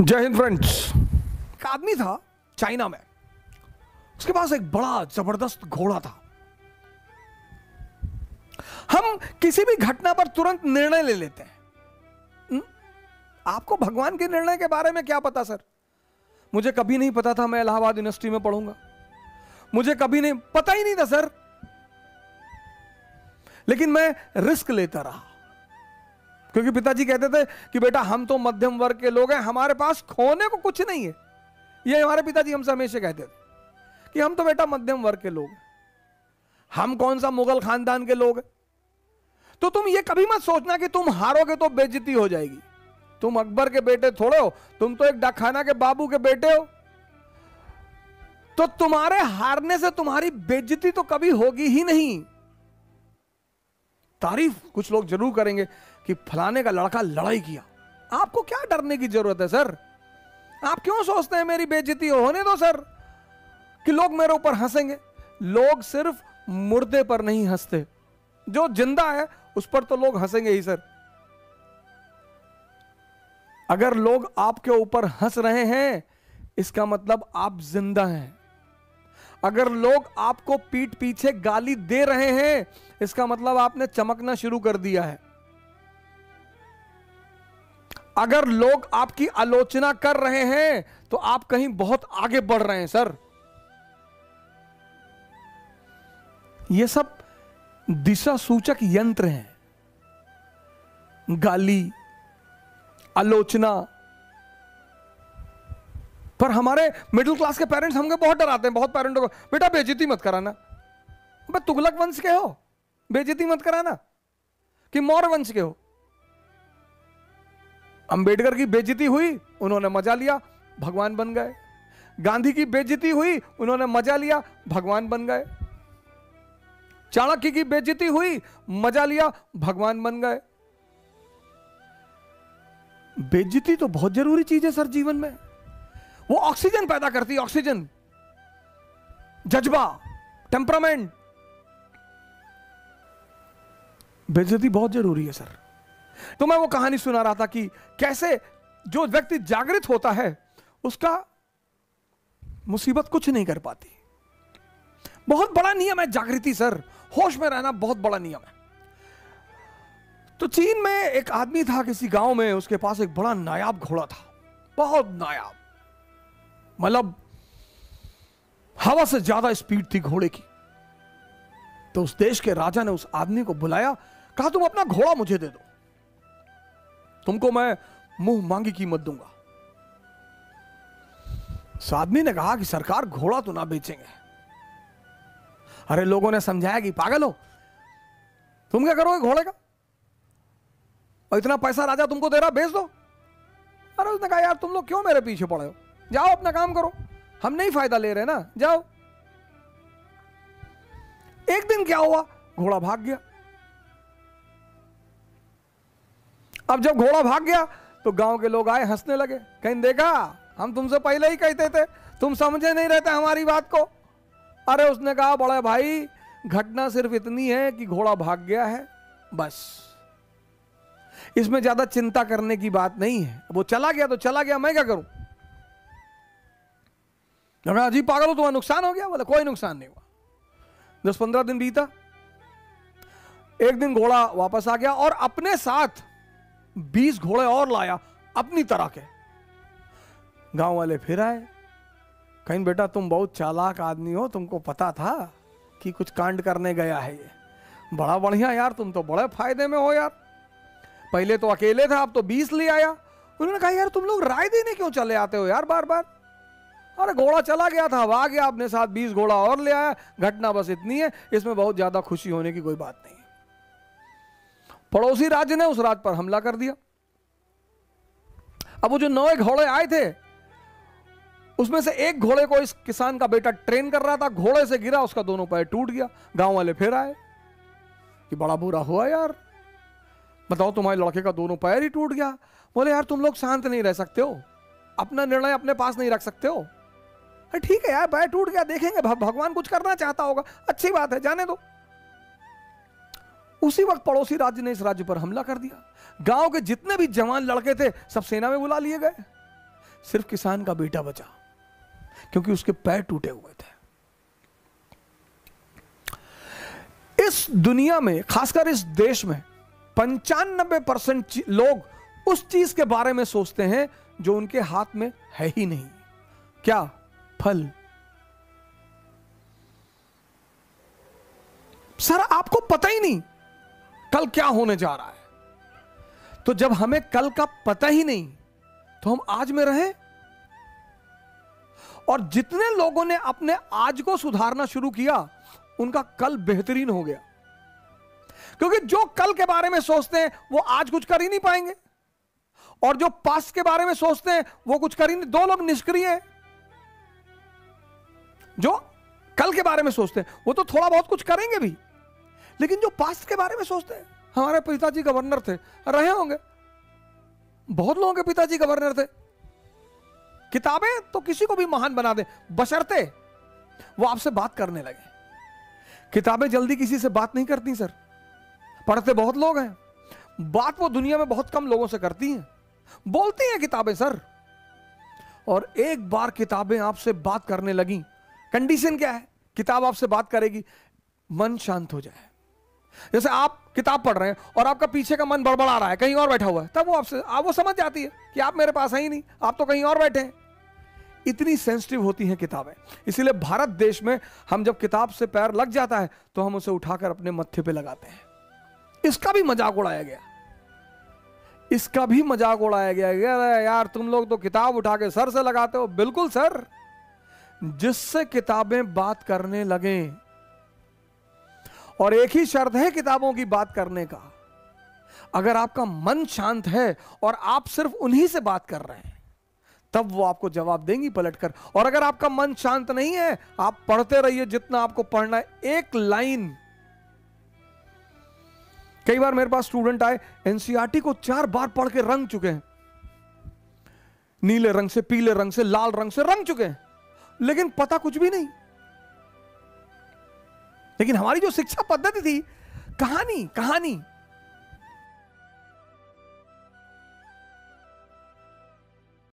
जय हिंद फ्रेंड्स। एक आदमी था चाइना में, उसके पास एक बड़ा जबरदस्त घोड़ा था। हम किसी भी घटना पर तुरंत निर्णय ले लेते हैं। आपको भगवान के निर्णय के बारे में क्या पता सर? मुझे कभी नहीं पता था मैं इलाहाबाद यूनिवर्सिटी में पढ़ूंगा, मुझे कभी नहीं पता ही नहीं था सर, लेकिन मैं रिस्क लेता रहा क्योंकि पिताजी कहते थे कि बेटा हम तो मध्यम वर्ग के लोग हैं, हमारे पास खोने को कुछ नहीं है। ये हमारे पिताजी हमसे हमेशा कहते थे कि हम तो बेटा मध्यम वर्ग के लोग हैं, हम कौन सा मुगल खानदान के लोग हैं। तो तुम ये कभी मत सोचना कि तुम हारोगे तो बेइज्जती हो जाएगी। तुम अकबर के बेटे थोड़े हो, तुम तो एक डाकखाना के बाबू के बेटे हो। तो तुम्हारे हारने से तुम्हारी बेइज्जती तो कभी होगी ही नहीं। तारीफ कुछ लोग जरूर करेंगे कि फलाने का लड़का लड़ाई किया। आपको क्या डरने की जरूरत है सर? आप क्यों सोचते हैं मेरी बेइज्जती होने दो सर, कि लोग मेरे ऊपर हंसेंगे। लोग सिर्फ मुर्दे पर नहीं हंसते, जो जिंदा है उस पर तो लोग हंसेंगे ही सर। अगर लोग आपके ऊपर हंस रहे हैं इसका मतलब आप जिंदा हैं। अगर लोग आपको पीठ पीछे गाली दे रहे हैं इसका मतलब आपने चमकना शुरू कर दिया है। अगर लोग आपकी आलोचना कर रहे हैं तो आप कहीं बहुत आगे बढ़ रहे हैं सर। ये सब दिशा सूचक यंत्र हैं। गाली, आलोचना पर हमारे मिडिल क्लास के पेरेंट्स हमको बहुत डराते हैं। बहुत पेरेंट्स को बेटा बेइज्जती मत कराना। तुगलक वंश के हो, बेइज्जती मत कराना। कि मौर्य वंश के हो, अंबेडकर की बेइज्जती हुई, उन्होंने मजा लिया, भगवान बन गए। गांधी की बेइज्जती हुई, उन्होंने मजा लिया, भगवान बन गए। चाणक्य की बेइज्जती हुई, मजा लिया, भगवान बन गए। बेइज्जती तो बहुत जरूरी चीज है सर जीवन में। वो ऑक्सीजन पैदा करती है, ऑक्सीजन, जज्बा, टेम्परामेंट। बेइज्जती बहुत जरूरी है सर। तो मैं वो कहानी सुना रहा था कि कैसे जो व्यक्ति जागृत होता है उसका मुसीबत कुछ नहीं कर पाती। बहुत बड़ा नियम है जागृति सर, होश में रहना बहुत बड़ा नियम है। तो चीन में एक आदमी था किसी गांव में, उसके पास एक बड़ा नायाब घोड़ा था, बहुत नायाब, मतलब हवा से ज्यादा स्पीड थी घोड़े की। तो उस देश के राजा ने उस आदमी को बुलाया, कहा तुम अपना घोड़ा मुझे दे दो, तुमको मैं मुंह मांगी कीमत दूंगा। उस आदमी ने कहा कि सरकार घोड़ा तो ना बेचेंगे। अरे लोगों ने समझाया कि पागल हो, तुम क्या करोगे घोड़े का, और इतना पैसा राजा तुमको दे रहा, बेच दो। अरे उसने कहा यार तुम लोग क्यों मेरे पीछे पड़े हो, जाओ अपना काम करो, हम नहीं फायदा ले रहे ना, जाओ। एक दिन क्या हुआ, घोड़ा भाग गया। अब जब घोड़ा भाग गया तो गांव के लोग आए, हंसने लगे, कहीं देखा हम तुमसे पहले ही कहते थे, तुम समझे नहीं रहते हमारी बात को। अरे उसने कहा बड़े भाई घटना सिर्फ इतनी है कि घोड़ा भाग गया है, बस, इसमें ज्यादा चिंता करने की बात नहीं है। वो चला गया तो चला गया, मैं क्या करूं। अजीब पागल हो, तुम्हारा नुकसान हो गया। बोले कोई नुकसान नहीं हुआ। 10-15 दिन बीता, एक दिन घोड़ा वापस आ गया और अपने साथ 20 घोड़े और लाया अपनी तरह के। गांव वाले फिर आए, कहीं बेटा तुम बहुत चालाक आदमी हो, तुमको पता था कि कुछ कांड करने गया है ये, बड़ा बढ़िया यार, तुम तो बड़े फायदे में हो यार, पहले तो अकेले था अब तो 20 ले आया। उन्होंने कहा यार तुम लोग राय देने क्यों चले आते हो यार बार बार। अरे घोड़ा चला गया था, अब आ गया, अपने साथ 20 घोड़ा और ले आया, घटना बस इतनी है, इसमें बहुत ज्यादा खुशी होने की कोई बात नहीं है। पड़ोसी राज्य ने उस राज्य पर हमला कर दिया। अब वो जो 9 घोड़े आए थे उसमें से एक घोड़े को इस किसान का बेटा ट्रेन कर रहा था, घोड़े से गिरा, उसका दोनों पैर टूट गया। गांव वाले फिर आए कि बड़ा बुरा हुआ यार, बताओ तुम्हारे लड़के का दोनों पैर ही टूट गया। बोले यार तुम लोग शांत नहीं रह सकते हो, अपना निर्णय अपने पास नहीं रख सकते हो। ठीक है यार, पैर टूट गया, देखेंगे भगवान कुछ करना चाहता होगा, अच्छी बात है, जाने दो। उसी वक्त पड़ोसी राज्य ने इस राज्य पर हमला कर दिया। गांव के जितने भी जवान लड़के थे सब सेना में बुला लिए गए। सिर्फ किसान का बेटा बचा, क्योंकि उसके पैर टूटे हुए थे। इस दुनिया में, खासकर इस देश में 95% लोग उस चीज के बारे में सोचते हैं जो उनके हाथ में है ही नहीं। क्या? फल। सर आपको पता ही नहीं कल क्या होने जा रहा है। तो जब हमें कल का पता ही नहीं, तो हम आज में रहें। और जितने लोगों ने अपने आज को सुधारना शुरू किया, उनका कल बेहतरीन हो गया। क्योंकि जो कल के बारे में सोचते हैं वो आज कुछ कर ही नहीं पाएंगे, और जो पास्ट के बारे में सोचते हैं वो कुछ कर ही नहीं। दो लोग निष्क्रिय हैं। जो कल के बारे में सोचते हैं वो तो थोड़ा बहुत कुछ करेंगे भी, लेकिन जो पास्ट के बारे में सोचते हैं, हमारे पिताजी गवर्नर थे, रहे होंगे, बहुत लोगों के पिताजी गवर्नर थे। किताबें तो किसी को भी महान बना दे, बशर्ते वो आपसे बात करने लगे। किताबें जल्दी किसी से बात नहीं करती सर, पढ़ते बहुत लोग हैं, बात वो दुनिया में बहुत कम लोगों से करती हैं। बोलती हैं किताबें सर, और एक बार किताबें आपसे बात करने लगी, कंडीशन क्या है? किताब आपसे बात करेगी, मन शांत हो जाए। जैसे आप किताब पढ़ रहे हैं और आपका पीछे का मन बड़बड़ा रहा है, कहीं और बैठा हुआ है, तब वो आपसे वो समझ जाती है कि आप मेरे पास है ही नहीं, आप तो कहीं और बैठे हैं। इतनी सेंसिटिव होती हैं किताबें। इसीलिए भारत देश में हम जब किताब से पैर लग जाता है तो हम उसे उठाकर अपने मत्थे पे लगाते हैं। इसका भी मजाक उड़ाया गया, इसका भी मजाक उड़ाया गया। यार तुम लोग तो किताब उठा के सर से लगाते हो। बिल्कुल सर, जिससे किताबें बात करने लगे, और एक ही शर्त है किताबों की बात करने का, अगर आपका मन शांत है और आप सिर्फ उन्हीं से बात कर रहे हैं, तब वो आपको जवाब देंगी पलटकर। और अगर आपका मन शांत नहीं है, आप पढ़ते रहिए जितना आपको पढ़ना है, एक लाइन। कई बार मेरे पास स्टूडेंट आए, एनसीईआरटी को 4 बार पढ़ के रंग चुके हैं, नीले रंग से, पीले रंग से, लाल रंग से रंग चुके हैं, लेकिन पता कुछ भी नहीं। लेकिन हमारी जो शिक्षा पद्धति थी, कहानी कहानी